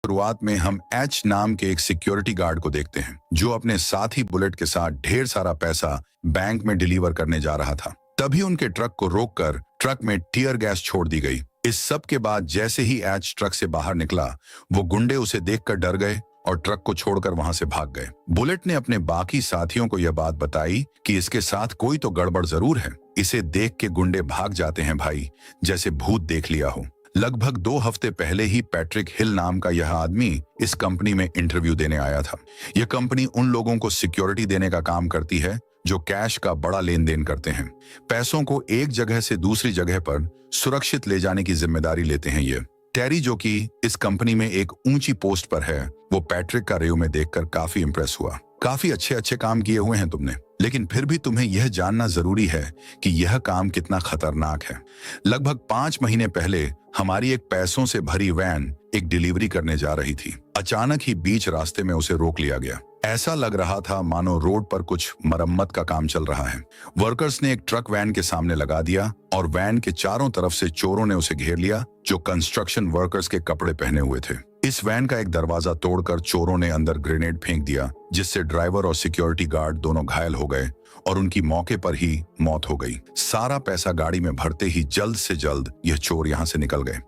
शुरुआत में हम एच नाम के एक सिक्योरिटी गार्ड को देखते हैं जो अपने साथी बुलेट के साथ ढेर सारा पैसा बैंक में डिलीवर करने जा रहा था। तभी उनके ट्रक को रोककर ट्रक में टीयर गैस छोड़ दी गई। इस सब के बाद जैसे ही एच ट्रक से बाहर निकला, वो गुंडे उसे देखकर डर गए और ट्रक को छोड़कर वहां से भाग गए। बुलेट ने अपने बाकी साथियों को यह बात बताई कि इसके साथ कोई तो गड़बड़ जरूर है। इसे देख के गुंडे भाग जाते हैं भाई, जैसे भूत देख लिया हो। लगभग 2 हफ्ते पहले ही पैट्रिक हिल नाम का यह आदमी इस कंपनी में इंटरव्यू देने आया था। यह कंपनी उन लोगों को सिक्योरिटी देने का काम करती है जो कैश का बड़ा लेन देन करते हैं। पैसों को एक जगह से दूसरी जगह पर सुरक्षित ले जाने की जिम्मेदारी लेते हैं ये। टेरी, जो कि इस कंपनी में एक ऊंची पोस्ट पर है, वो पैट्रिक का रिज्यूमे देखकर काफी इंप्रेस हुआ। काफी अच्छे अच्छे काम किए हुए हैं तुमने, लेकिन फिर भी तुम्हें यह जानना जरूरी है कि यह काम कितना खतरनाक है। लगभग 5 महीने पहले हमारी एक पैसों से भरी वैन एक डिलीवरी करने जा रही थी। अचानक ही बीच रास्ते में उसे रोक लिया गया। ऐसा लग रहा था मानो रोड पर कुछ मरम्मत का काम चल रहा है। वर्कर्स ने एक ट्रक वैन के सामने लगा दिया और वैन के चारों तरफ से चोरों ने उसे घेर लिया जो कंस्ट्रक्शन वर्कर्स के कपड़े पहने हुए थे। इस वैन का एक दरवाजा तोड़कर चोरों ने अंदर ग्रेनेड फेंक दिया, जिससे ड्राइवर और सिक्योरिटी गार्ड दोनों घायल हो गए और उनकी मौके पर ही मौत हो गई। सारा पैसा गाड़ी में भरते ही जल्द से जल्द यह चोर यहां से निकल गए।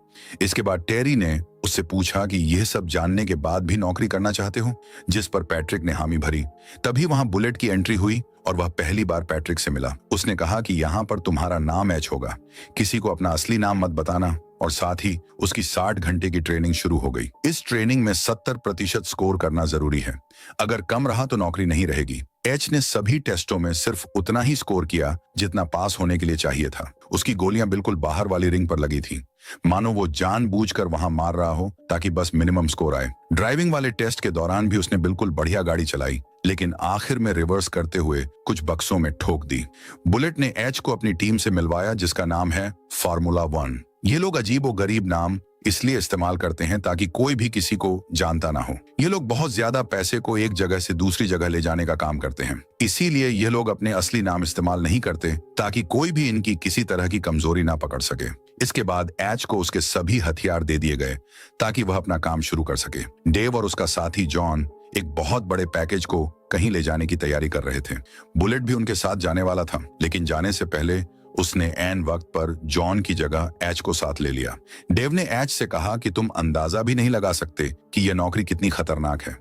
इसके बाद टेरी ने उससे पूछा कि यह सब जानने के बाद भी नौकरी करना चाहते हो, जिस पर पैट्रिक ने हामी भरी। तभी वहां बुलेट की एंट्री हुई और वह पहली बार पैट्रिक से मिला। उसने कहा कि यहाँ पर तुम्हारा नाम एच होगा, किसी को अपना असली नाम मत बताना, और साथ ही उसकी 60 घंटे की ट्रेनिंग शुरू हो गई। इस ट्रेनिंग में 70% स्कोर करना जरूरी है, अगर कम रहा तो नौकरी नहीं रहेगी। एच ने सभी टेस्टों में सिर्फ उतना ही स्कोर किया जितना पास होने के लिए चाहिए था। उसकी गोलियां बिल्कुल बाहर वाली रिंग पर लगी थी, मानो वो जानबूझकर वहां मार रहा हो ताकि बस मिनिमम स्कोर आए। ड्राइविंग वाले टेस्ट के दौरान भी उसने बिल्कुल बढ़िया गाड़ी चलाई, लेकिन आखिर में रिवर्स करते हुए कुछ बक्सों में ठोक दी। बुलेट ने एच को अपनी टीम से मिलवाया, जिसका नाम है फार्मूला 1। ये लोग अजीब और गरीब नाम इसलिए इस्तेमाल करते हैं ताकि कोई भी किसी को जानता ना हो। ये लोग बहुत ज्यादा पैसे को एक जगह से दूसरी जगह ले जाने का काम करते हैं, इसीलिए ये लोग अपने असली नाम इस्तेमाल नहीं करते ताकि कोई भी इनकी किसी तरह की कमजोरी ना पकड़ सके। इसके बाद एच को उसके सभी हथियार दे दिए गए ताकि वह अपना काम शुरू कर सके। डेव और उसका साथी जॉन एक बहुत बड़े पैकेज को कहीं ले जाने की तैयारी कर रहे थे। बुलेट भी उनके साथ जाने वाला था, लेकिन जाने से पहले उसने ऐन वक्त पर जॉन की जगह एच को साथ ले लिया। डेव ने एच से कहा कि तुम अंदाजा भी नहीं लगा सकते कि यह नौकरी कितनी खतरनाक है,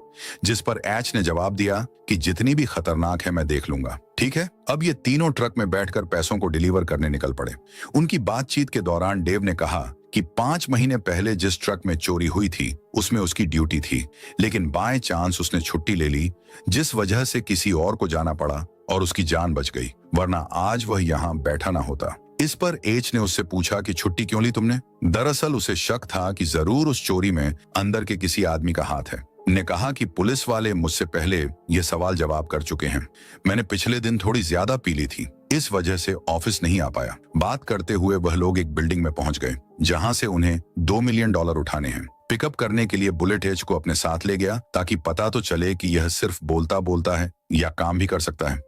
जिस पर एच ने जवाब दिया कि जितनी भी खतरनाक है मैं देख लूंगा। ठीक है। अब ये तीनों ट्रक में बैठकर पैसों को डिलीवर करने निकल पड़े। उनकी बातचीत के दौरान डेव ने कहा कि 5 महीने पहले जिस ट्रक में चोरी हुई थी उसमें उसकी ड्यूटी थी, लेकिन बाय चांस उसने छुट्टी ले ली, जिस वजह से किसी और को जाना पड़ा और उसकी जान बच गई, वरना आज वह यहाँ बैठा ना होता। इस पर एच ने उससे पूछा कि छुट्टी क्यों ली तुमने। दरअसल उसे शक था कि जरूर उस चोरी में अंदर के किसी आदमी का हाथ है। ने कहा कि पुलिस वाले मुझसे पहले ये सवाल जवाब कर चुके हैं। मैंने पिछले दिन थोड़ी ज्यादा पी ली थी, इस वजह से ऑफिस नहीं आ पाया। बात करते हुए वह लोग एक बिल्डिंग में पहुंच गए जहां से उन्हें $2 मिलियन उठाने हैं। पिकअप करने के लिए बुलेट एच को अपने साथ ले गया ताकि पता तो चले कि यह सिर्फ बोलता बोलता है या काम भी कर सकता है।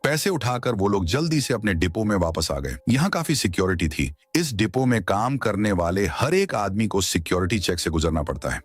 पैसे उठाकर वो लोग जल्दी से अपने डिपो में वापस आ गए। यहाँ काफी सिक्योरिटी थी। इस डिपो में काम करने वाले हर एक आदमी को सिक्योरिटी चेक से गुजरना पड़ता है।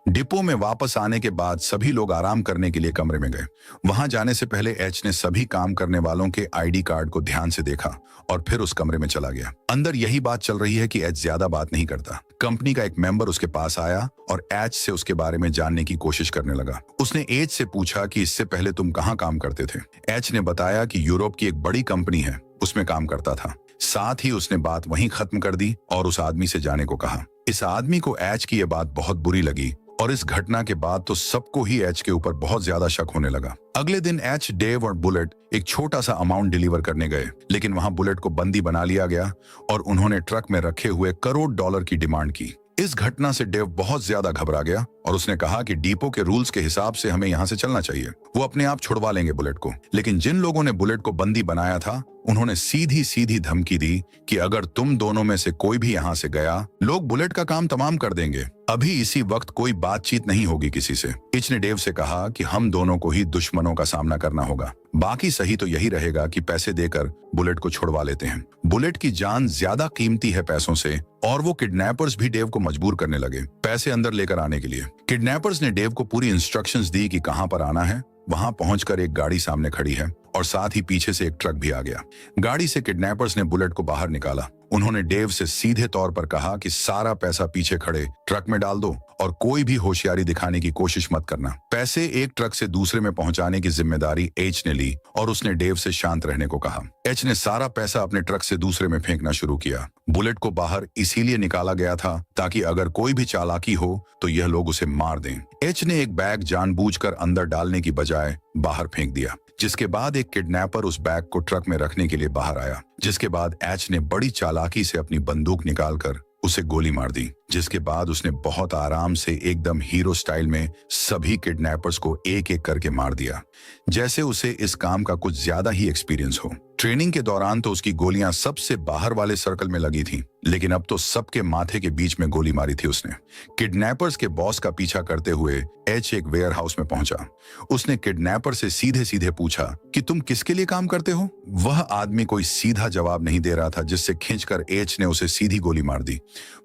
डिपो में वापस आने के बाद सभी लोग आराम करने के लिए कमरे में गए। वहां जाने से पहले एच ने सभी काम करने वालों के आईडी कार्ड को ध्यान से देखा और फिर उस कमरे में चला गया। अंदर यही बात चल रही है कि एच ज्यादा बात नहीं करता। कंपनी का एक मेंबर उसके पास आया और एच से उसके बारे में जानने की कोशिश करने लगा। उसने एच से पूछा कि इससे पहले तुम कहाँ काम करते थे। एच ने बताया कि यूरोप की एक बड़ी कंपनी है, उसमें काम करता था। साथ ही उसने बात वहीं खत्म कर दी और उस आदमी से जाने को कहा। इस आदमी को एच की यह बात बहुत बुरी लगी और इस घटना के बाद तो सबको ही एच के ऊपर बहुत ज्यादा शक होने लगा। अगले दिन एच, डेव और बुलेट एक छोटा सा अमाउंट डिलीवर करने गए, लेकिन वहां बुलेट को बंदी बना लिया गया और उन्होंने ट्रक में रखे हुए $1 करोड़ की डिमांड की। इस घटना से डेव बहुत ज्यादा घबरा गया और उसने कहा कि डिपो के रूल्स के हिसाब से हमें यहाँ से चलना चाहिए। वो अपने आप छुड़वा लेंगे बुलेट को, लेकिन जिन लोगों ने बुलेट को बंदी बनाया था उन्होंने सीधी सीधी धमकी दी कि अगर तुम दोनों में से कोई भी यहाँ से गया, लोग बुलेट का काम तमाम कर देंगे। अभी इसी वक्त कोई बातचीत नहीं होगी किसी से। एच ने डेव से कहा कि हम दोनों को ही दुश्मनों का सामना करना होगा, बाकी सही तो यही रहेगा कि पैसे देकर बुलेट को छुड़वा लेते हैं। बुलेट की जान ज्यादा कीमती है पैसों से, और वो किडनैपर्स भी डेव को मजबूर करने लगे पैसे अंदर लेकर आने के लिए। किडनैपर्स ने डेव को पूरी इंस्ट्रक्शंस दी कि कहां पर आना है। वहां पहुंचकर एक गाड़ी सामने खड़ी है और साथ ही पीछे से एक ट्रक भी आ गया। गाड़ी से किडनैपर्स ने बुलेट को बाहर निकाला। उन्होंने डेव से सीधे तौर पर कहा कि सारा पैसा पीछे खड़े ट्रक में डाल दो और कोई भी होशियारी दिखाने की कोशिश मत करना। पैसे एक ट्रक से दूसरे में पहुंचाने की जिम्मेदारी एच ने ली और उसने डेव से शांत रहने को कहा। एच ने सारा पैसा अपने ट्रक से दूसरे में फेंकना शुरू किया। बुलेट को बाहर इसीलिए निकाला गया था ताकि अगर कोई भी चालाकी हो तो यह लोग उसे मार दें। एच ने एक बैग जानबूझकर अंदर डालने की बजाय बाहर फेंक दिया, जिसके बाद एक किडनैपर उस बैग को ट्रक में रखने के लिए बाहर आया। जिसके बाद एच ने बड़ी चालाकी से अपनी बंदूक निकालकर उसे गोली मार दी, जिसके बाद उसने बहुत आराम से एकदम हीरो स्टाइल में सभी किडनैपर्स को एक एक करके मार दिया, जैसे उसे इस काम का कुछ ज्यादा ही एक्सपीरियंस हो। ट्रेनिंग के दौरान तो उसकी गोलियां सबसे बाहर वाले सर्कल में लगी थीं, लेकिन अब तो सबके माथे के बीच में गोली मारी थी उसने। किडनैपर्स के बॉस का पीछा करते हुए एच एक वेयर हाउस में पहुंचा। उसने किडनैपर से सीधे सीधे पूछा कि तुम किसके लिए काम करते हो। वह आदमी कोई सीधा जवाब नहीं दे रहा था, जिससे खींचकर एच ने उसे सीधी गोली मार दी।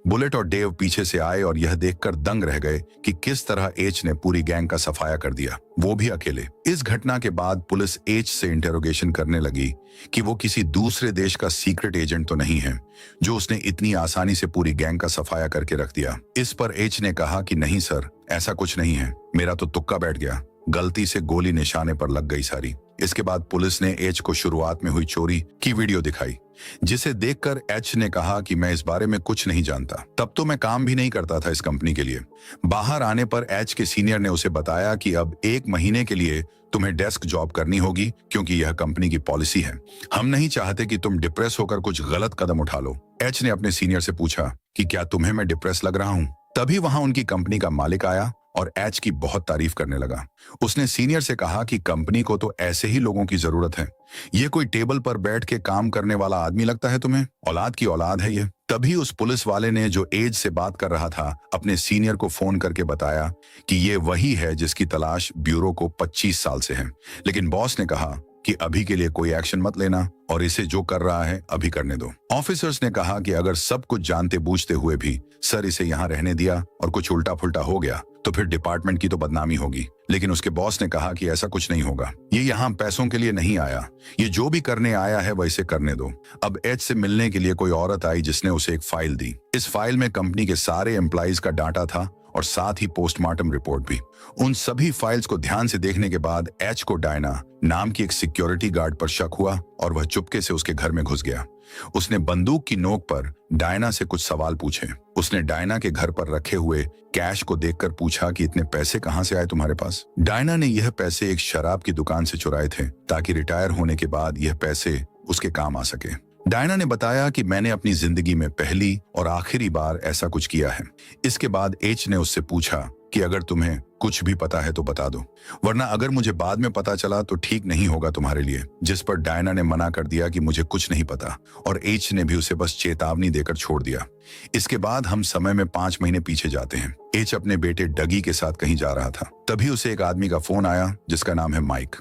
बुलेट और डेव पीछे से आए और यह देखकर दंग रह गए कि किस तरह एच ने पूरी गैंग का सफाया कर दिया, वो भी अकेले। इस घटना के बाद पुलिस एच से इंटेरोगेशन करने लगी कि वो किसी दूसरे देश का सीक्रेट एजेंट तो नहीं है जो उसने इतनी आसानी से पूरी गैंग का सफाया करके रख दिया। इस पर एच ने कहा कि नहीं सर, ऐसा कुछ नहीं है, मेरा तो तुक्का बैठ गया, गलती से गोली निशाने पर लग गई सारी। इसके बाद पुलिस ने एच को शुरुआत में हुई चोरी की वीडियो दिखाई, जिसे देखकर एच ने कहा कि मैं इस बारे में कुछ नहीं जानता, तब तो मैं काम भी नहीं करता था इस कंपनी के लिए। बाहर आने पर एच के सीनियर ने उसे बताया कि अब 1 महीने के लिए तुम्हें डेस्क जॉब करनी होगी, क्योंकि यह कंपनी की पॉलिसी है। हम नहीं चाहते कि तुम डिप्रेस होकर कुछ गलत कदम उठा लो। एच ने अपने सीनियर से पूछा कि क्या तुम्हें मैं डिप्रेस लग रहा हूं। तभी वहां उनकी कंपनी का मालिक आया और एच की बहुत तारीफ करने लगा। उसने सीनियर से कहा कि कंपनी को तो ऐसे ही लोगों की जरूरत है। ये कोई टेबल पर बैठ के काम करने वाला आदमी लगता है तुम्हें? औलाद की औलाद है ये। तभी उस पुलिस वाले ने जो एज से बात कर रहा था अपने सीनियर को फोन करके बताया कि ये वही है जिसकी तलाश ब्यूरो को 25 साल से है। लेकिन बॉस ने कहा कि अभी के लिए कोई एक्शन मत लेना और इसे जो कर रहा है अभी करने दो। ऑफिसर्स ने कहा कि अगर सब कुछ जानते बूझते हुए भी सर इसे यहाँ रहने दिया और कुछ उल्टा फुल्टा हो गया तो फिर डिपार्टमेंट की तो बदनामी होगी। लेकिन उसके बॉस ने कहा कि ऐसा कुछ नहीं होगा, ये यहाँ पैसों के लिए नहीं आया, ये जो भी करने आया है वह इसे करने दो। अब एच से मिलने के लिए कोई औरत आई जिसने उसे एक फाइल दी। इस फाइल में कंपनी के सारे एम्प्लॉइज का डाटा था और साथ ही पोस्टमार्टम रिपोर्ट भी। उन सभी फाइल्स को ध्यान से देखने के बाद एच को डायना नाम की एक सिक्योरिटी गार्ड पर शक हुआ और वह चुपके से उसके घर में घुस गया। उसने बंदूक की नोक पर डायना से कुछ सवाल पूछे। उसने डायना के घर पर रखे हुए कैश को देखकर पूछा कि इतने पैसे कहां से आए तुम्हारे पास। डायना ने यह पैसे एक शराब की दुकान से चुराए थे ताकि रिटायर होने के बाद यह पैसे उसके काम आ सके। डायना ने बताया कि मैंने अपनी जिंदगी में पहली और आखिरी बार ऐसा कुछ किया है। इसके बाद एच ने उससे पूछा कि अगर तुम्हें कुछ भी पता है तो बता दो, वरना अगर मुझे बाद में पता चला तो ठीक नहीं होगा तुम्हारे लिए। जिस पर डायना ने मना कर दिया कि मुझे कुछ नहीं पता और एच ने भी उसे बस चेतावनी देकर छोड़ दिया। इसके बाद हम समय में 5 महीने पीछे जाते हैं। एच अपने बेटे डगी के साथ कहीं जा रहा था। तभी उसे एक आदमी का फोन आया जिसका नाम है माइक।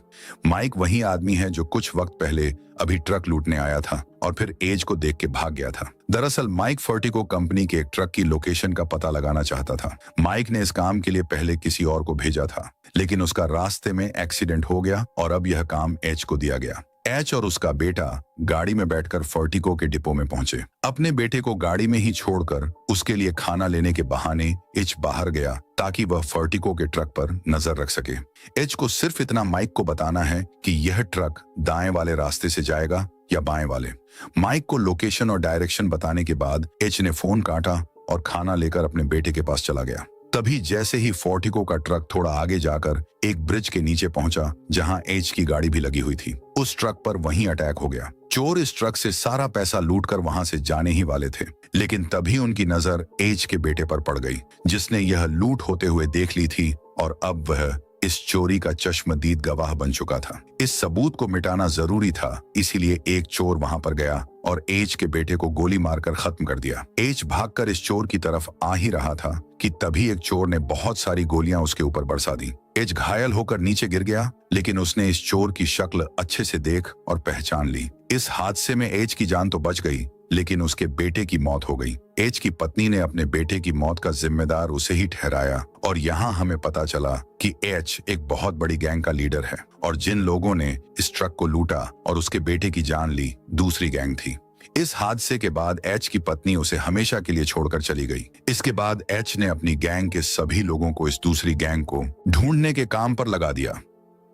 माइक वही आदमी है जो कुछ वक्त पहले अभी ट्रक लूटने आया था और फिर एज को देख के भाग गया था। दरअसल माइक फर्टिको कंपनी के एक ट्रक की लोकेशन का पता लगाना चाहता था। माइक ने इस काम के लिए पहले किसी और को भेजा था, लेकिन उसका रास्ते में एक्सीडेंट हो गया और अब यह काम एच को दिया गया। एच और उसका बेटा गाड़ी में बैठकर फर्टिको के डिपो में पहुंचे। अपने बेटे को गाड़ी में ही छोड़कर उसके लिए खाना लेने के बहाने एच बाहर गया ताकि वह फर्टिको के ट्रक पर नजर रख सके। एच को सिर्फ इतना माइक को बताना है कि यह ट्रक दाएं वाले रास्ते से जाएगा या बाएं वाले। माइक को लोकेशन और डायरेक्शन बताने के बाद एच ने फोन काटा और खाना लेकर अपने बेटे के पास चला गया। तभी जैसे ही फर्टिको का ट्रक थोड़ा आगे जाकर एक ब्रिज के नीचे पहुंचा जहां एच की गाड़ी भी लगी हुई थी, उस ट्रक पर वहीं अटैक हो गया। चोर इस ट्रक से सारा पैसा लूटकर वहां से जाने ही वाले थे, लेकिन तभी उनकी नजर एच के बेटे पर पड़ गई, जिसने यह लूट होते हुए देख ली थी और अब वह इस चोरी का चश्मदीद गवाह बन चुका था। इस सबूत को मिटाना जरूरी था, इसीलिए एक चोर वहां पर गया और एच के बेटे को गोली मारकर खत्म कर दिया। एच भागकर इस चोर की तरफ आ ही रहा था कि तभी एक चोर ने बहुत सारी गोलियां उसके ऊपर बरसा दी। एच घायल होकर नीचे गिर गया, लेकिन उसने इस चोर की शक्ल अच्छे से देख और पहचान ली। इस हादसे में एच की जान तो बच गई, लेकिन उसके बेटे की मौत हो गई। एच की पत्नी ने अपने बेटे की मौत का जिम्मेदार उसे ही ठहराया और यहाँ हमें पता चला कि एच एक बहुत बड़ी गैंग का लीडर है और जिन लोगों ने इस ट्रक को लूटा और उसके बेटे की जान ली दूसरी गैंग थी। इस हादसे के बाद एच की पत्नी उसे हमेशा के लिए छोड़कर चली गई। इसके बाद एच ने अपनी गैंग के सभी लोगों को इस दूसरी गैंग को ढूंढने के काम पर लगा दिया।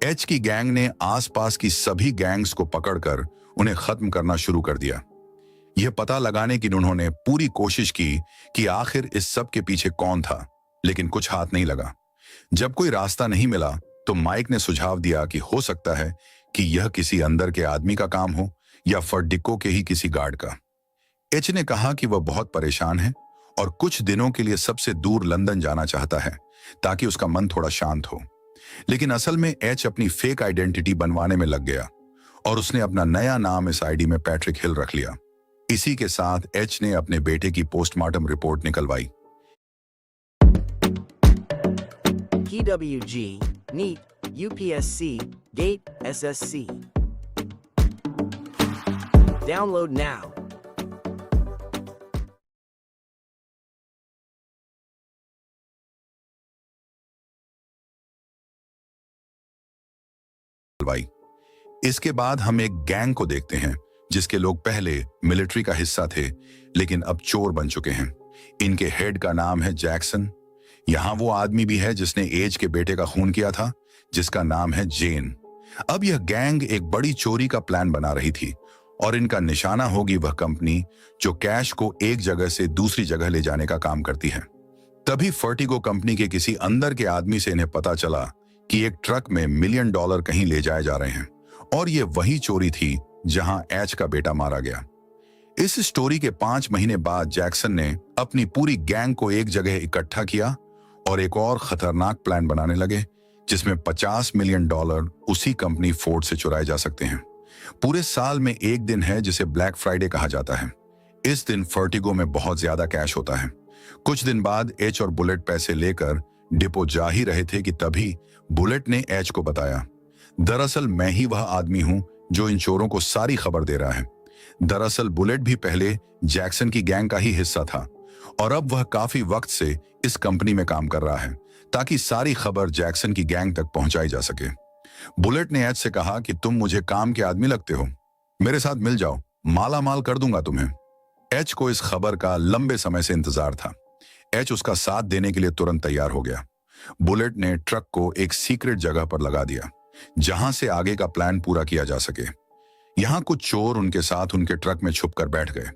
एच की गैंग ने आसपास की सभी गैंग्स को पकड़कर उन्हें खत्म करना शुरू कर दिया। यह पता लगाने की उन्होंने पूरी कोशिश की कि आखिर इस सब के पीछे कौन था, लेकिन कुछ हाथ नहीं लगा। जब कोई रास्ता नहीं मिला तो माइक ने सुझाव दिया कि हो सकता है कि यह किसी अंदर के आदमी का काम हो या फर्डिको के ही किसी गार्ड का। एच ने कहा कि वह बहुत परेशान है और कुछ दिनों के लिए सबसे दूर लंदन जाना चाहता है ताकि उसका मन थोड़ा शांत हो। लेकिन असल में एच अपनी फेक आइडेंटिटी बनवाने में लग गया और उसने अपना नया नाम इस आईडी में पैट्रिक हिल रख लिया। इसी के साथ एच ने अपने बेटे की पोस्टमार्टम रिपोर्ट निकलवाई। PWG, NEET, UPSC, GATE, SSC. Download now. इसके बाद हम एक गैंग को देखते हैं जिसके लोग पहले मिलिट्री का हिस्सा थे लेकिन अब चोर बन चुके हैं। इनके हेड का नाम है जैक्सन। यहाँ वो आदमी भी है जिसने एज के बेटे का खून किया था, जिसका नाम है जेन। अब यह गैंग एक बड़ी चोरी का प्लान बना रही थी और इनका निशाना होगी वह कंपनी जो कैश को एक जगह से दूसरी जगह ले जाने का काम करती है। तभी फर्टिगो कंपनी के किसी अंदर के आदमी से इन्हें पता चला कि एक ट्रक में $1 मिलियन कहीं ले जाए जा रहे हैं और ये वही चोरी थी जहां एच का बेटा मारा गया। इस स्टोरी के 5 महीने बाद जैक्सन ने अपनी पूरी गैंग को एक जगह इकट्ठा किया और एक और खतरनाक प्लान बनाने लगे जिसमें $50 मिलियन उसी कंपनी फोर्ड से चुराए जा सकते हैं। पूरे साल में एक दिन है जिसे ब्लैक फ्राइडे कहा जाता है। इस दिन फर्टिगो में बहुत ज्यादा कैश होता है। कुछ दिन बाद एच और बुलेट पैसे लेकर डिपो जा ही रहे थे कि तभी बुलेट ने एच को बताया, दरअसल मैं ही वह आदमी हूं जो इन चोरों को सारी खबर दे रहा है। दरअसल बुलेट भी पहले जैक्सन की गैंग का ही हिस्सा था और अब वह काफी वक्त से इस कंपनी में काम कर रहा है ताकि सारी खबर जैक्सन की गैंग तक पहुंचाई जा सके। बुलेट ने एच से कहा कि तुम मुझे काम के आदमी लगते हो, मेरे साथ मिल जाओ, माला माल कर दूंगा तुम्हें। एच को इस खबर का लंबे समय से इंतजार था। एच उसका साथ देने के लिए तुरंत तैयार हो गया। बुलेट ने ट्रक को एक सीक्रेट जगह पर लगा दिया जहां से आगे का प्लान पूरा किया जा सके। यहां कुछ चोर उनके साथ उनके ट्रक में छुपकर बैठ गए।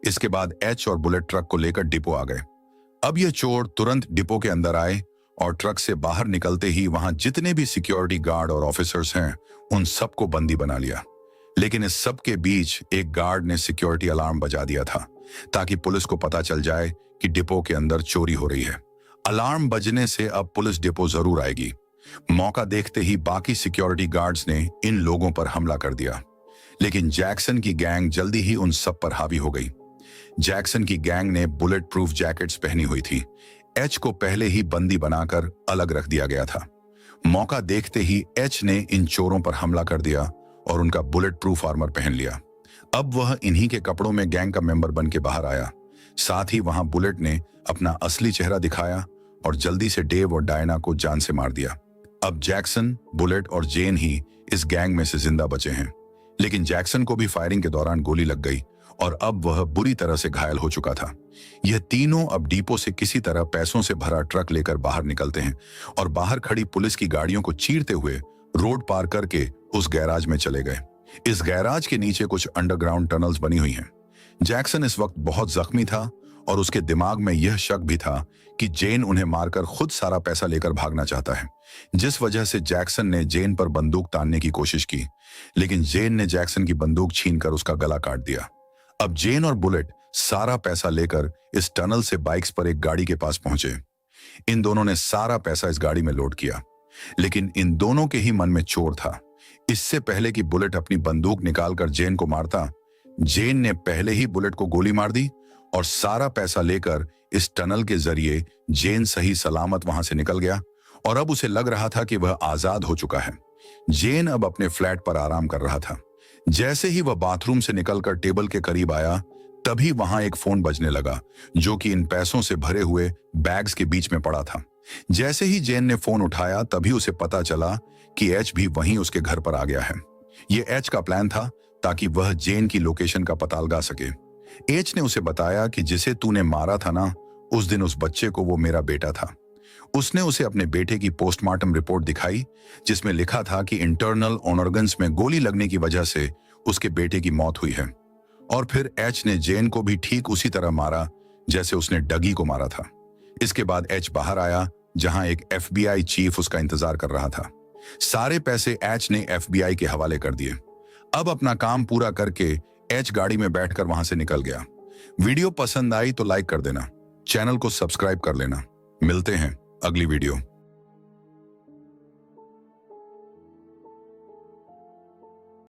इसके बाद एच और बुलेट ट्रक को लेकर डिपो आ गए। अब ये चोर तुरंत डिपो के अंदर आए और ट्रक से बाहर निकलते ही वहां जितने भी सिक्योरिटी गार्ड और ऑफिसर्स हैं उन सबको बंदी बना लिया। लेकिन इस सब के बीच एक गार्ड ने सिक्योरिटी अलार्म बजा दिया था ताकि पुलिस को पता चल जाए कि डिपो के अंदर चोरी हो रही है। अलार्म बजने से अब पुलिस डिपो जरूर आएगी। मौका देखते ही बाकी सिक्योरिटी गार्ड्स ने इन लोगों पर हमला कर दिया, लेकिन जैक्सन की गैंग जल्दी ही उन सब पर हावी हो गई। जैक्सन की गैंग ने बुलेट प्रूफ जैकेट्स पहनी हुई थी। एच को पहले ही बंदी बनाकर अलग रख दिया गया था। मौका देखते ही एच ने इन चोरों पर हमला कर दिया और उनका बुलेट प्रूफ आर्मर पहन लिया। अब वह इन्हीं के कपड़ों में गैंग का मेंबर बन के बाहर आया। साथ ही वहां बुलेट ने अपना असली चेहरा दिखाया और जल्दी से डेव और डायना को जान से मार दिया। अब जैक्सन, बुलेट और जेन ही इस गैंग में से जिंदा बचे हैं, लेकिन जैक्सन को भी फायरिंग के दौरान गोली लग गई और अब वह बुरी तरह से घायल हो चुका था। यह तीनों अब डिपो से किसी तरह पैसों से भरा ट्रक लेकर बाहर निकलते हैं और बाहर खड़ी पुलिस की गाड़ियों को चीरते हुए रोड पार करके उस गैराज में चले गए। इस गैराज के नीचे कुछ अंडरग्राउंड टनल्स बनी हुई हैं। जैक्सन इस वक्त बहुत जख्मी था और उसके दिमाग में यह शक भी था कि जेन उन्हें मारकर खुद सारा पैसा लेकर भागना चाहता है, जिस वजह से जैक्सन ने जेन पर बंदूक तानने की कोशिश की, लेकिन जेन ने जैक्सन की बंदूक छीनकर उसका गला काट दिया। अब जेन और बुलेट सारा पैसा लेकर इस टनल से बाइक्स पर एक गाड़ी के पास पहुंचे। इन दोनों ने सारा पैसा इस गाड़ी में लोड किया, लेकिन इन दोनों के ही मन में चोर था। इससे पहले कि बुलेट अपनी बंदूक निकालकर जेन को मारता, जेन ने पहले ही बुलेट को गोली मार दी और सारा पैसा लेकर इस टनल के जरिए जेन सही सलामत वहां से निकल गया और अब उसे लग रहा था कि वह आजाद हो चुका है। जेन अब अपने फ्लैट पर आराम कर रहा था। जैसे ही वह बाथरूम से निकलकर टेबल के करीब आया, तभी वहां एक फोन बजने लगा जो कि इन पैसों से भरे हुए बैग्स के बीच में पड़ा था। जैसे ही जेन ने फोन उठाया तभी उसे पता चला कि एच भी वहीं उसके घर पर आ गया है। ये एच का प्लान था ताकि वह जेन की लोकेशन का पता लगा सके। एच ने उसे बताया कि जिसे तूने मारा था ना, उस दिन उस बच्चे को वो मेरा बेटा था। उसने उसे अपने बेटे की पोस्टमार्टम रिपोर्ट दिखाई जिसमें लिखा था कि इंटरनल ऑर्गन्स में गोली लगने की वजह से उसके बेटे की मौत हुई है। और फिर एच ने जेन को भी ठीक उसी तरह मारा जैसे उसने डगी को मारा था। इसके बाद एच बाहर आया जहां एक FBI चीफ उसका इंतजार कर रहा था। सारे पैसे एच ने FBI के हवाले कर दिए। अब अपना काम पूरा करके एच गाड़ी में बैठकर वहां से निकल गया। वीडियो पसंद आई तो लाइक कर देना, चैनल को सब्सक्राइब कर लेना। मिलते हैं अगली वीडियो।